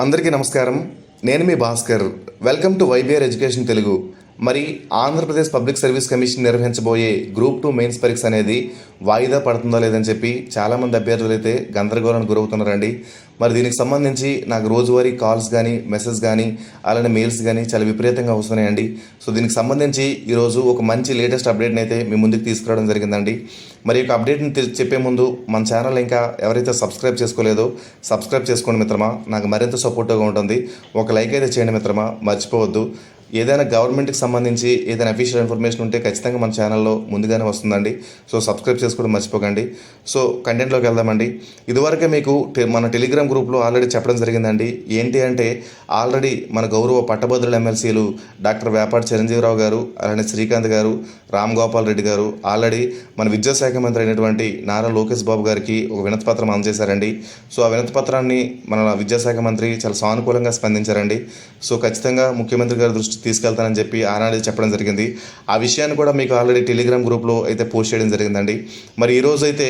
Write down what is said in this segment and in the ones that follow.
అందరికీ నమస్కారం. నేను మీ Bhaskar. Welcome to YBR education Telugu. మరి ఆంధ్రప్రదేశ్ పబ్లిక్ సర్వీస్ కమిషన్ నిర్వహించబోయే గ్రూప్ 2 మెయిన్స్ పరీక్ష అనేది వాయిదా పడుతుందా లేదని చెప్పి చాలామంది అభ్యర్థులు అయితే గందరగోళానికి గురవుతున్నారండి. మరి దీనికి సంబంధించి నాకు రోజువారీ కాల్స్ కానీ మెసేజ్ కానీ అలానే మెయిల్స్ కానీ చాలా విపరీతంగా వస్తున్నాయండి. సో దీనికి సంబంధించి ఈరోజు ఒక మంచి లేటెస్ట్ అప్డేట్ని అయితే మీ ముందుకు తీసుకురావడం జరిగిందండి. మరి ఈ అప్డేట్ని చెప్పే ముందు మన ఛానల్ ఇంకా ఎవరైతే సబ్స్క్రైబ్ చేసుకోలేదో సబ్స్క్రైబ్ చేసుకోండి మిత్రమా. నాకు మరింత సపోర్టివ్గా ఉంటుంది. ఒక లైక్ అయితే చేయండి మిత్రమా, మర్చిపోవద్దు. ఏదైనా గవర్నమెంట్కి సంబంధించి ఏదైనా అఫీషియల్ ఇన్ఫర్మేషన్ ఉంటే ఖచ్చితంగా మన ఛానల్లో ముందుగానే వస్తుందండి. సో సబ్స్క్రైబ్ చేసుకోవడం మర్చిపోకండి. సో కంటెంట్లోకి వెళ్దామండి. ఇదివరకే మీకు మన టెలిగ్రామ్ గ్రూప్లో ఆల్రెడీ చెప్పడం జరిగిందండి. ఏంటి అంటే ఆల్రెడీ మన గౌరవ పట్టభద్రుల ఎమ్మెల్సీలు డాక్టర్ వేపాటి చిరంజీవిరావు గారు, అలానే శ్రీకాంత్ గారు, రామ్ గోపాల్ రెడ్డి గారు ఆల్రెడీ మన విద్యాశాఖ మంత్రి అయినటువంటి నారా లోకేష్ బాబు గారికి ఒక వినతిపత్రం అందజేశారండి. సో ఆ వినతిపత్రాన్ని మన విద్యాశాఖ మంత్రి చాలా సానుకూలంగా స్పందించారండి. సో ఖచ్చితంగా ముఖ్యమంత్రి గారి దృష్టి తీసుకెళ్తానని చెప్పి ఆనాడే చెప్పడం జరిగింది. ఆ విషయాన్ని కూడా మీకు ఆల్రెడీ టెలిగ్రామ్ గ్రూప్లో అయితే పోస్ట్ చేయడం జరిగిందండి. మరి ఈరోజు అయితే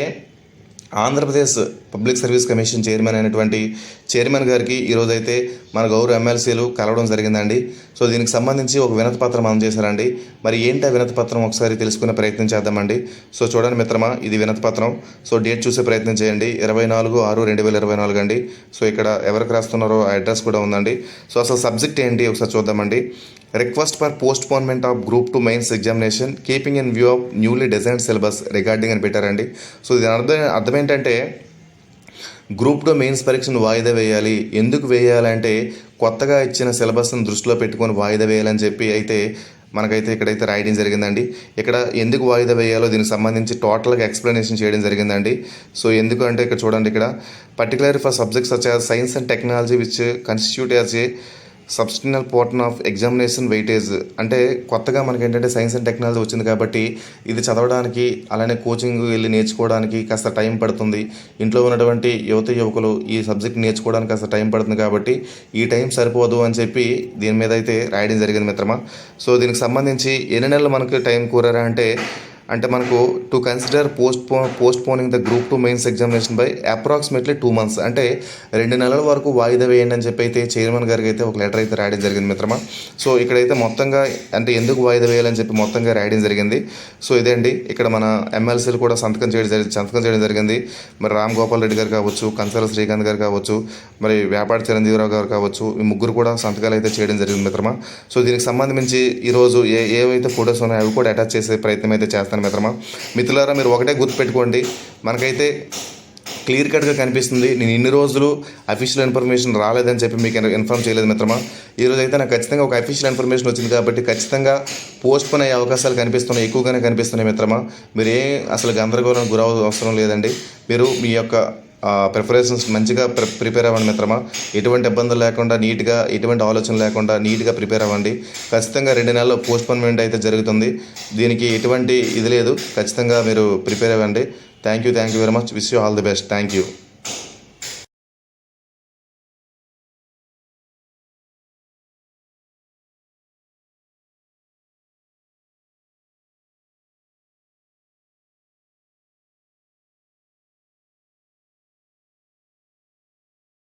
Andhra Pradesh public service commission chairman గారికి ఈరోజైతే మన గౌరవ ఎమ్మెల్సీలు కలవడం జరిగిందండి. సో దీనికి సంబంధించి ఒక వినతి పత్రం అందజేశారండి. మరి ఏంటి ఆ వినతి పత్రం ఒకసారి తెలుసుకునే ప్రయత్నం చేద్దామండి. సో చూడండి మిత్రమా, ఇది వినతి పత్రం. సో డేట్ చూసే ప్రయత్నం చేయండి. 24/6/2024 అండి. సో ఇక్కడ ఎవరికి రాస్తున్నారో ఆ అడ్రస్ కూడా ఉందండి. సో అసలు సబ్జెక్ట్ ఏంటి ఒకసారి చూద్దామండి. Request for postponement of group 2 mains examination keeping in view of newly designed syllabus regarding అని పెట్టారండి. సో దీని అర్థం ఏంటంటే గ్రూప్ 2 మెయిన్స్ పరీక్షను వాయిదా వేయాలి. ఎందుకు వేయాలంటే కొత్తగా ఇచ్చిన సిలబస్ను దృష్టిలో పెట్టుకొని వాయిదా వేయాలని చెప్పి అయితే మనకైతే ఇక్కడైతే రాయడం జరిగిందండి. ఇక్కడ ఎందుకు వాయిదా వేయాలో దీనికి సంబంధించి టోటల్గా ఎక్స్ప్లెనేషన్ చేయడం జరిగిందండి. సో ఎందుకు అంటే ఇక్కడ చూడండి, ఇక్కడ particular for subjects such as science and technology which constitute as a substantial portion of examination weightage. అంటే కొత్తగా మనకి ఏంటంటే సైన్స్ అండ్ టెక్నాలజీ వచ్చింది కాబట్టి ఇది చదవడానికి అలానే కోచింగ్ వెళ్ళి నేర్చుకోవడానికి కాస్త టైం పడుతుంది. ఇంట్లో ఉన్నటువంటి యువకులు ఈ సబ్జెక్ట్ నేర్చుకోవడానికి కాస్త టైం పడుతుంది కాబట్టి ఈ టైం సరిపోదు అని చెప్పి దీని మీద అయితే రాయడం జరిగింది మిత్రమా. సో దీనికి సంబంధించి ఎన్ని నెలలు మనకు టైం కూరారా అంటే మనకు to consider postponing the group 2 mains examination by approximately 2 months. అంటే 2 నెలల వరకు వాయిదా వేయండి అని చెప్పి అయితే చైర్మన్ గారికి అయితే ఒక లెటర్ అయితే రాయడం జరిగింది మిత్రమా. సో ఇక్కడైతే మొత్తంగా అంటే ఎందుకు వాయిదా వేయాలని చెప్పి మొత్తంగా రాయడం జరిగింది. సో ఇదేండి, ఇక్కడ మన ఎమ్మెల్సీలు కూడా సంతకం చేయడం జరిగింది. మరి రామ్ గోపాల్ రెడ్డి గారు కావచ్చు, కంసాల శ్రీకాంత్ గారు కావచ్చు, మరి వేపాటి చిరంజీవిరావు గారు కావచ్చు, ఈ ముగ్గురు కూడా సంతకాలు అయితే చేయడం జరిగింది మిత్రమా. సో దీనికి సంబంధించి ఈరోజు ఏవైతే ఫొటోస్ ఉన్నాయో అవి కూడా అటాచ్ చేసే ప్రయత్నం అయితే చేస్తాను మిత్రమా. మిత్రులారా, మీరు ఒకటే గుర్తుపెట్టుకోండి, మనకైతే క్లియర్ కట్గా కనిపిస్తుంది. నేను ఇన్ని రోజులు అఫీషియల్ ఇన్ఫర్మేషన్ రాలేదని చెప్పి మీకు ఇన్ఫార్మ్ చేయలేదు మిత్రమా. ఈరోజు అయితే నాకు ఖచ్చితంగా ఒక అఫీషియల్ ఇన్ఫర్మేషన్ వచ్చింది కాబట్టి ఖచ్చితంగా పోస్ట్పోన్ అయ్యే అవకాశాలు కనిపిస్తున్నాయి, ఎక్కువగానే కనిపిస్తున్నాయి మిత్రమా. మీరు అసలు గందరగోళం గురవ అవసరం లేదండి. మీరు మీ యొక్క ప్రిపరేషన్స్ మంచిగా ప్రిపేర్ అవ్వండి మిత్రమా. ఎటువంటి ఇబ్బందులు లేకుండా నీట్గా, ఎటువంటి ఆలోచన లేకుండా నీట్గా ప్రిపేర్ అవ్వండి. ఖచ్చితంగా 2 నెలల్లో పోస్ట్పోన్మెంట్ అయితే జరుగుతుంది. దీనికి ఎటువంటి ఇది లేదు. ఖచ్చితంగా మీరు ప్రిపేర్ అవ్వండి. Thank you very much. Wish you all the best. Thank you.